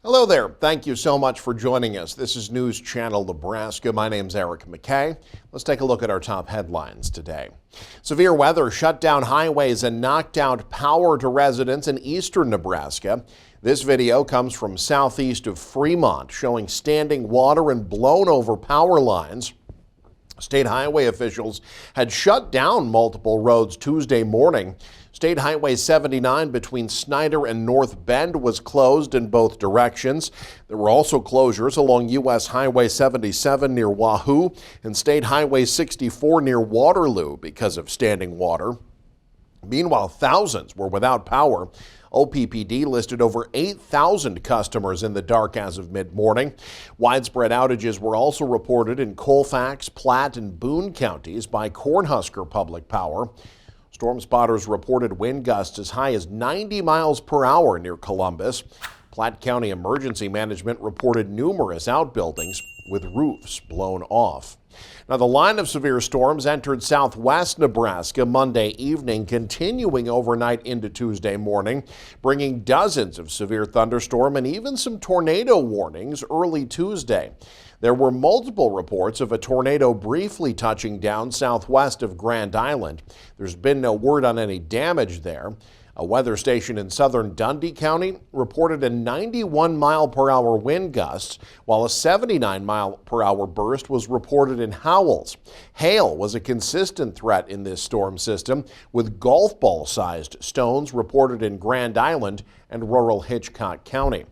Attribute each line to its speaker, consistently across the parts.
Speaker 1: Hello there. Thank you so much for joining us. This is News Channel Nebraska. My name's Eric McKay. Let's take a look at our top headlines today. Severe weather shut down highways and knocked out power to residents in eastern Nebraska. This video comes from southeast of Fremont, showing standing water and blown over power lines. State highway officials had shut down multiple roads Tuesday morning. State Highway 79 between Snyder and North Bend was closed in both directions. There were also closures along U.S. Highway 77 near Wahoo and State Highway 64 near Waterloo because of standing water. Meanwhile, thousands were without power. OPPD listed over 8,000 customers in the dark as of mid-morning. Widespread outages were also reported in Colfax, Platte, and Boone counties by Cornhusker Public Power. Storm spotters reported wind gusts as high as 90 miles per hour near Columbus. Platte County Emergency Management reported numerous outbuildings with roofs blown off. Now, the line of severe storms entered southwest Nebraska Monday evening, continuing overnight into Tuesday morning, bringing dozens of severe thunderstorm and even some tornado warnings early Tuesday. There were multiple reports of a tornado briefly touching down southwest of Grand Island. There's been no word on any damage there. A weather station in southern Dundee County reported a 91-mile-per-hour wind gust, while a 79-mile-per-hour burst was reported in Howells. Hail was a consistent threat in this storm system, with golf ball-sized stones reported in Grand Island and rural Hitchcock County.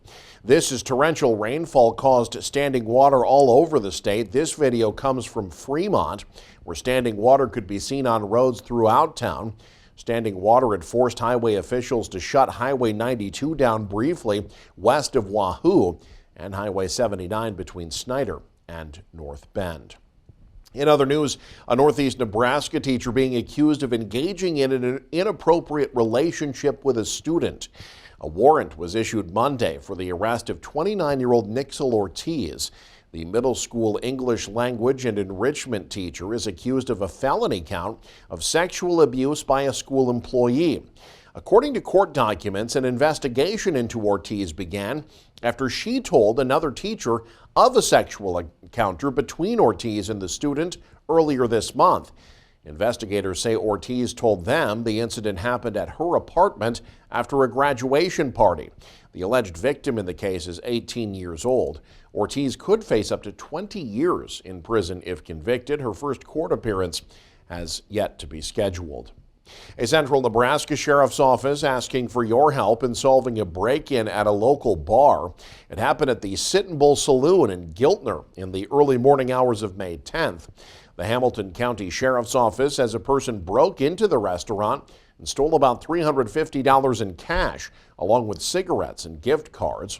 Speaker 1: This is torrential rainfall caused standing water all over the state. This video comes from Fremont, where standing water could be seen on roads throughout town. Standing water had forced highway officials to shut Highway 92 down briefly west of Wahoo and Highway 79 between Snyder and North Bend. In other news, a northeast Nebraska teacher being accused of engaging in an inappropriate relationship with a student. A warrant was issued Monday for the arrest of 29-year-old Nixel Ortiz. The middle school English language and enrichment teacher is accused of a felony count of sexual abuse by a school employee. According to court documents, an investigation into Ortiz began after she told another teacher of a sexual encounter between Ortiz and the student earlier this month. Investigators say Ortiz told them the incident happened at her apartment after a graduation party. The alleged victim in the case is 18 years old. Ortiz could face up to 20 years in prison if convicted. Her first court appearance has yet to be scheduled. A central Nebraska sheriff's office asking for your help in solving a break-in at a local bar. It happened at the Sit-and Bull Saloon in Giltner in the early morning hours of May 10th. The Hamilton County Sheriff's Office says a person broke into the restaurant and stole about $350 in cash, along with cigarettes and gift cards.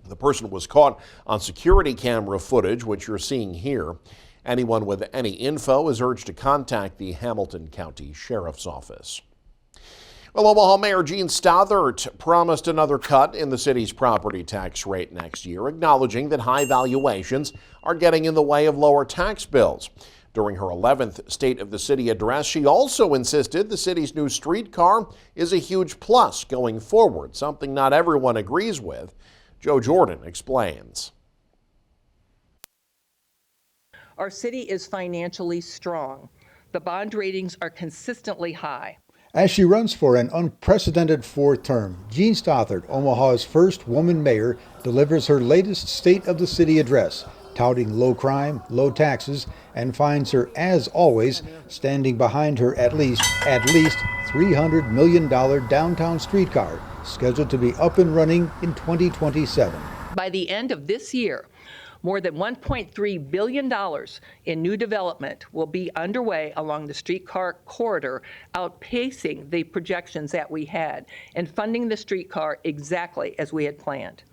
Speaker 1: The person was caught on security camera footage, which you're seeing here. Anyone with any info is urged to contact the Hamilton County Sheriff's Office. Well, Omaha Mayor Gene Stothert promised another cut in the city's property tax rate next year, acknowledging that high valuations are getting in the way of lower tax bills. During her 11th State of the City address, she also insisted the city's new streetcar is a huge plus going forward, something not everyone agrees with. Joe Jordan explains.
Speaker 2: Our city is financially strong. The bond ratings are consistently high.
Speaker 3: As she runs for an unprecedented fourth term, Gene Stothert, Omaha's first woman mayor, delivers her latest State of the City address, touting low crime, low taxes, and finds her, as always, standing behind her at least $300 million downtown streetcar, scheduled to be up and running in 2027.
Speaker 2: By the end of this year, more than $1.3 billion in new development will be underway along the streetcar corridor, outpacing the projections that we had and funding the streetcar exactly as we had planned.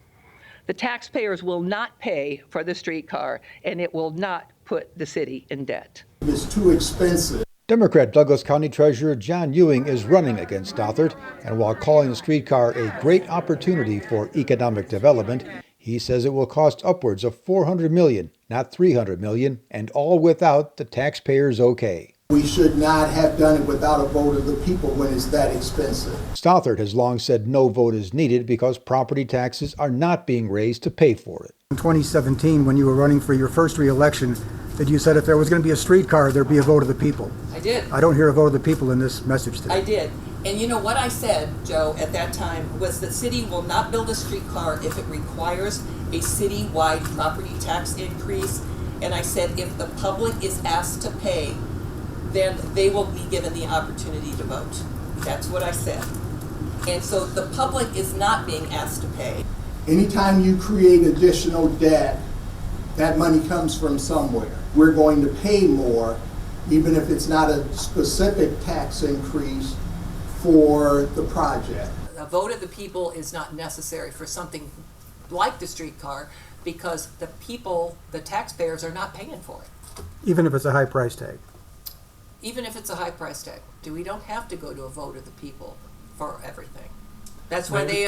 Speaker 2: The taxpayers will not pay for the streetcar, and it will not put the city in debt.
Speaker 4: It's too expensive.
Speaker 3: Democrat Douglas County Treasurer John Ewing is running against Stothert, and while calling the streetcar a great opportunity for economic development, he says it will cost upwards of $400 million, not $300 million, and all without the taxpayers' okay.
Speaker 4: We should not have done it without a vote of the people when it's that expensive.
Speaker 3: Stothert has long said no vote is needed because property taxes are not being raised to pay for it.
Speaker 5: In 2017, when you were running for your first re-election, that you said if there was going to be a streetcar, there'd be a vote of the people.
Speaker 6: I did.
Speaker 5: I don't hear a vote of the people in this message today.
Speaker 6: I did. And you know what I said, Joe, at that time was the city will not build a streetcar if it requires a city-wide property tax increase. And I said if the public is asked to pay, then they will be given the opportunity to vote. That's what I said. And so the public is not being asked to pay.
Speaker 4: Anytime you create additional debt, that money comes from somewhere. We're going to pay more, even if it's not a specific tax increase for the project.
Speaker 6: A vote of the people is not necessary for something like the streetcar because the people, the taxpayers, are not paying for it.
Speaker 5: Even if it's a high price tag.
Speaker 6: Even if it's a high price tag, we don't have to go to a vote of the people for everything. That's why they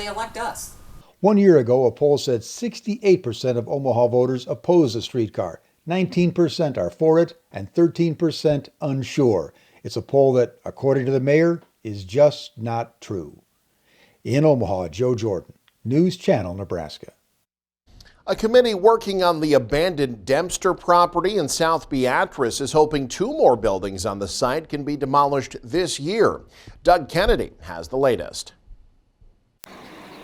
Speaker 6: elect us.
Speaker 3: 1 year ago, a poll said 68% of Omaha voters oppose a streetcar, 19% are for it, and 13% unsure. It's a poll that, according to the mayor, is just not true. In Omaha, Joe Jordan, News Channel, Nebraska.
Speaker 1: A committee working on the abandoned Dempster property in South Beatrice is hoping 2 more buildings on the site can be demolished this year. Doug Kennedy has the latest.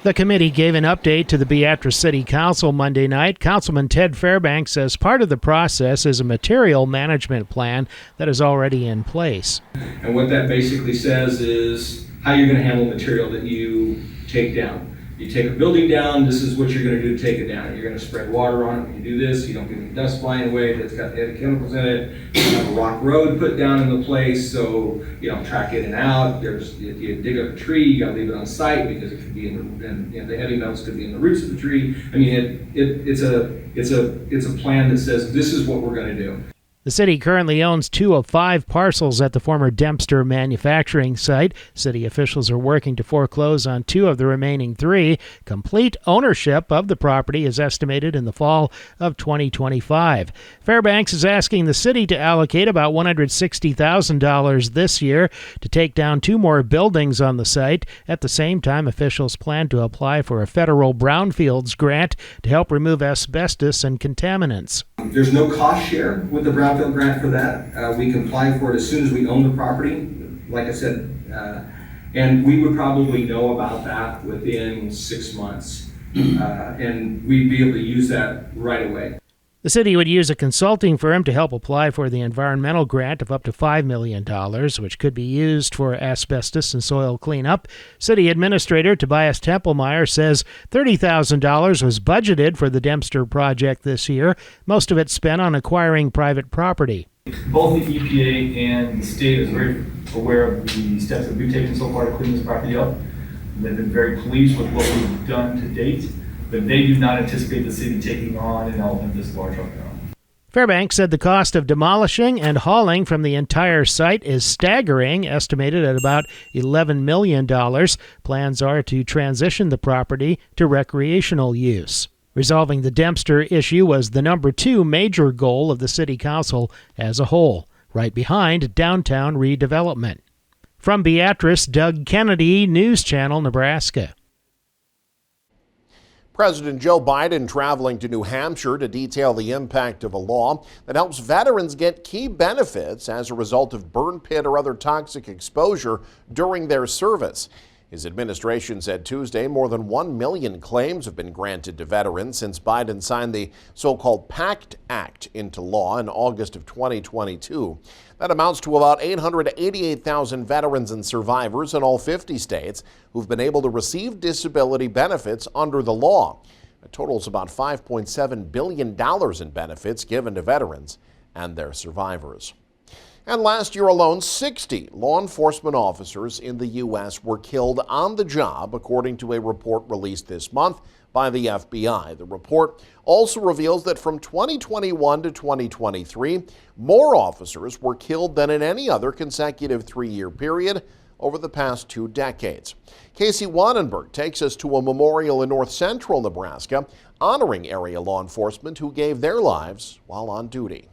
Speaker 7: The committee gave an update to the Beatrice City Council Monday night. Councilman Ted Fairbanks says part of the process is a material management plan that is already in place.
Speaker 8: And what that basically says is how you're going to handle material that you take down. You take a building down, this is what you're going to do to take it down. You're going to spread water on it when you do this. You don't get any dust flying away that's got heavy chemicals in it. You have a rock road put down in the place so you don't track in and out. If you dig up a tree, you got to leave it on site because it could be the heavy metals could be in the roots of the tree. I mean, it's a plan that says this is what we're going to do.
Speaker 7: The city currently owns 2 of 5 parcels at the former Dempster manufacturing site. City officials are working to foreclose on 2 of the remaining 3. Complete ownership of the property is estimated in the fall of 2025. Fairbanks is asking the city to allocate about $160,000 this year to take down 2 more buildings on the site. At the same time, officials plan to apply for a federal brownfields grant to help remove asbestos and contaminants.
Speaker 8: There's no cost share with the brownfield grant for that. We can apply for it as soon as we own the property, like I said, and we would probably know about that within 6 months, and we'd be able to use that right away.
Speaker 7: The city would use a consulting firm to help apply for the environmental grant of up to $5 million, which could be used for asbestos and soil cleanup. City Administrator Tobias Templemeyer says $30,000 was budgeted for the Dempster project this year, most of it spent on acquiring private property.
Speaker 9: Both the EPA and the state is very aware of the steps that we've taken so far to clean this property up. They've been very pleased with what we've done to date. But they do not anticipate the city taking on an element this large on their own.
Speaker 7: Fairbanks said the cost of demolishing and hauling from the entire site is staggering, estimated at about $11 million. Plans are to transition the property to recreational use. Resolving the Dempster issue was the number 2 major goal of the city council as a whole, right behind downtown redevelopment. From Beatrice, Doug Kennedy, News Channel, Nebraska.
Speaker 1: President Joe Biden traveling to New Hampshire to detail the impact of a law that helps veterans get key benefits as a result of burn pit or other toxic exposure during their service. His administration said Tuesday more than 1 million claims have been granted to veterans since Biden signed the so-called PACT Act into law in August of 2022. That amounts to about 888,000 veterans and survivors in all 50 states who've been able to receive disability benefits under the law. It totals about $5.7 billion in benefits given to veterans and their survivors. And last year alone, 60 law enforcement officers in the U.S. were killed on the job, according to a report released this month by the FBI. The report also reveals that from 2021 to 2023, more officers were killed than in any other consecutive 3-year period over the past 2 decades. Casey Wannenberg takes us to a memorial in north central Nebraska honoring area law enforcement who gave their lives while on duty.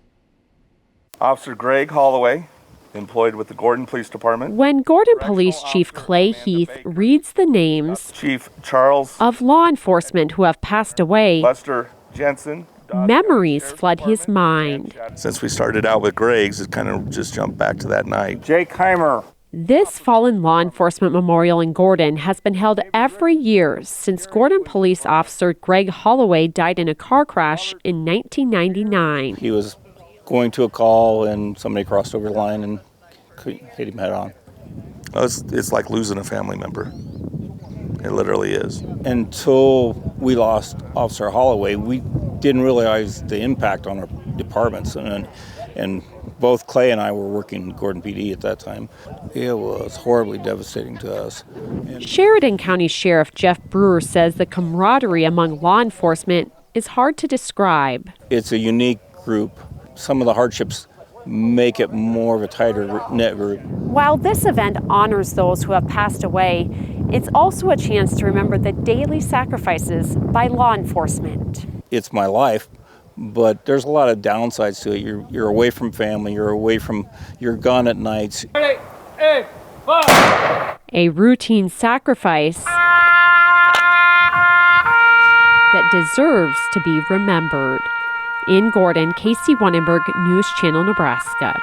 Speaker 10: Officer Greg Holloway, employed with the Gordon Police Department.
Speaker 11: When Gordon Police Chief Clay Heath reads the names
Speaker 10: Chief Charles
Speaker 11: of law enforcement who have passed away,
Speaker 10: Lester Jensen.
Speaker 11: memories flood his mind.
Speaker 10: Since we started out with Greg's, it kind of just jumped back to that night. Jake Heimer.
Speaker 11: This fallen law enforcement memorial in Gordon has been held every year since Gordon Police Officer Greg Holloway died in a car crash in 1999.
Speaker 12: He was going to a call and somebody crossed over the line and hit him head on.
Speaker 10: It's like losing a family member. It literally is.
Speaker 12: Until we lost Officer Holloway, we didn't realize the impact on our departments. And both Clay and I were working in Gordon PD at that time. It was horribly devastating to us.
Speaker 11: Sheridan County Sheriff Jeff Brewer says the camaraderie among law enforcement is hard to describe.
Speaker 12: It's a unique group. Some of the hardships make it more of a tighter knit group.
Speaker 11: While this event honors those who have passed away, it's also a chance to remember the daily sacrifices by law enforcement.
Speaker 12: It's my life, but there's a lot of downsides to it. You're away from family, you're gone at nights.
Speaker 11: A routine sacrifice that deserves to be remembered. In Gordon, Casey Wannenberg, News Channel, Nebraska.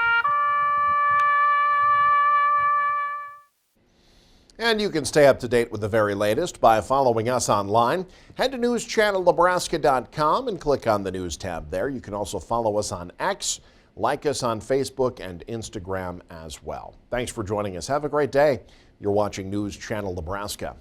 Speaker 1: And you can stay up to date with the very latest by following us online. Head to newschannelnebraska.com and click on the News tab there. You can also follow us on X, like us on Facebook and Instagram as well. Thanks for joining us. Have a great day. You're watching News Channel Nebraska.